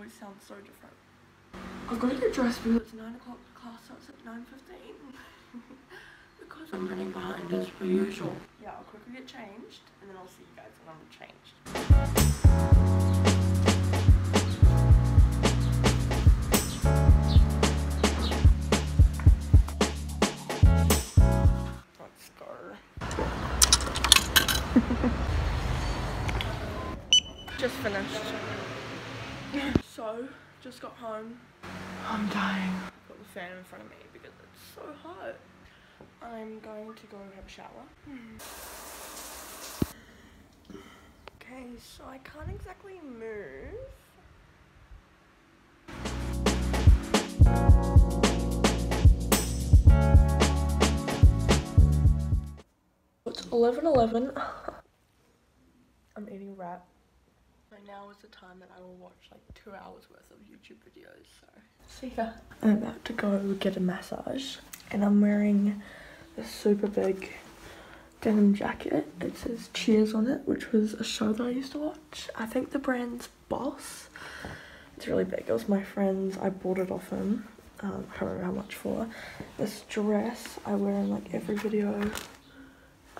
always sounds so different. I've got to get dressed because it's 9 o'clock, class starts at 9:15. Because I'm running behind as per usual. Yeah, I'll quickly get changed and then I'll see you guys when I'm changed. Let's go. Just finished. So, just got home. I'm dying. I've got the fan in front of me because it's so hot. I'm going to go have a shower. Okay, so I can't exactly move. It's 11:11. I'm eating wrap. So now is the time that I will watch like 2 hours worth of YouTube videos, so see ya. I'm about to go get a massage and I'm wearing this super big denim jacket. It says Cheers on it, which was a show that I used to watch. I think the brand's Boss. It's really big. It was my friend's. I bought it off him. I can't remember how much for. This dress I wear in like every video.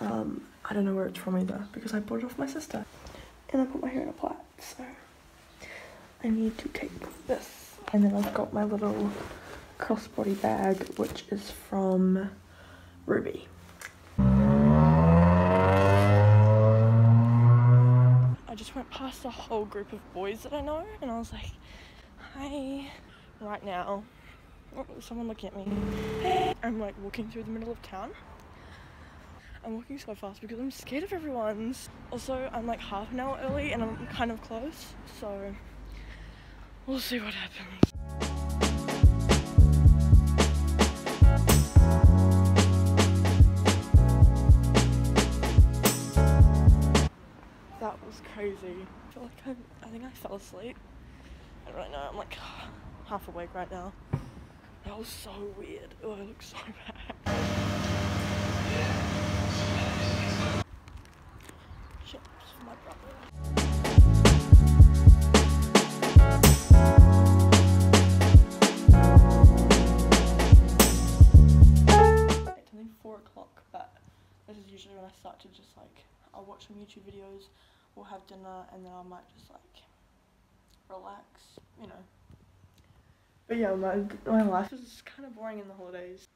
I don't know where it's from either because I bought it off my sister. And I put my hair in a plait, so I need to take this. And then I've got my little crossbody bag, which is from Ruby. I just went past a whole group of boys that I know, and I was like, hi. Right now, oh, someone looking at me. Hey. I'm like walking through the middle of town. I'm walking so fast because I'm scared of everyone. Also, I'm like half an hour early and I'm kind of close, so we'll see what happens. That was crazy. I feel like I think I fell asleep. I don't know, I'm like half awake right now. That was so weird. Oh, I look so bad. Chips for my brother. 4 o'clock, but this is usually when I start to just like, I'll watch some YouTube videos, we'll have dinner, and then I might just like relax, you know. But yeah, my life is kind of boring in the holidays.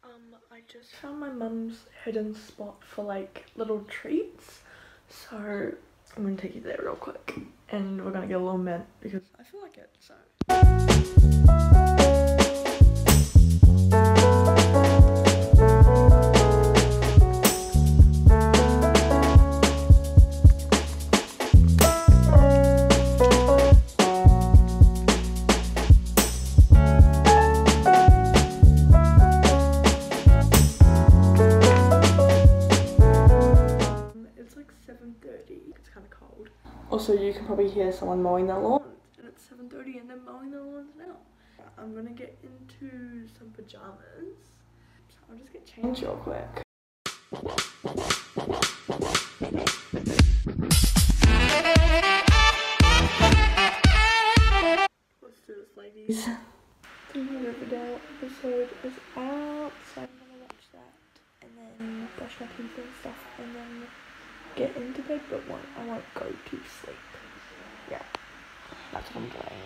I just found my mum's hidden spot for like little treats, so I'm gonna take you there real quick, and we're gonna get a little mint because I feel like it, so. It's kind of cold. Also, you can probably hear someone mowing their lawn, and it's 7:30 and they're mowing their lawns now. I'm gonna get into some pajamas, so I'll just get changed real quick. Let's do this, ladies. The new Riverdale episode is out, so I'm gonna watch that and then brush my teeth and stuff, and then get into bed, but I won't go to sleep. Yeah, that's what I'm doing.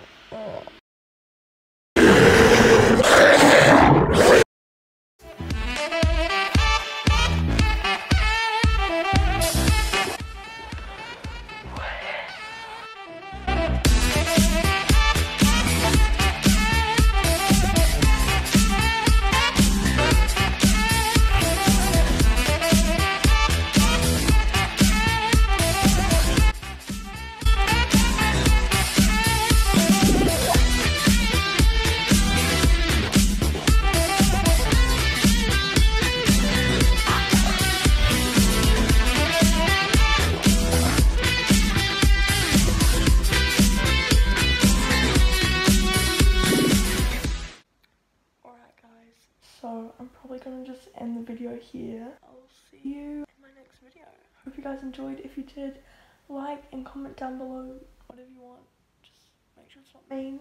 So I'm probably gonna just end the video here. I'll see you in my next video. Hope you guys enjoyed. If you did, like and comment down below whatever you want. Just make sure That's not mean.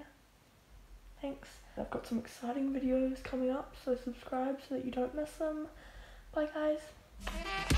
Thanks. I've got some exciting videos coming up, so subscribe so that you don't miss them. Bye guys.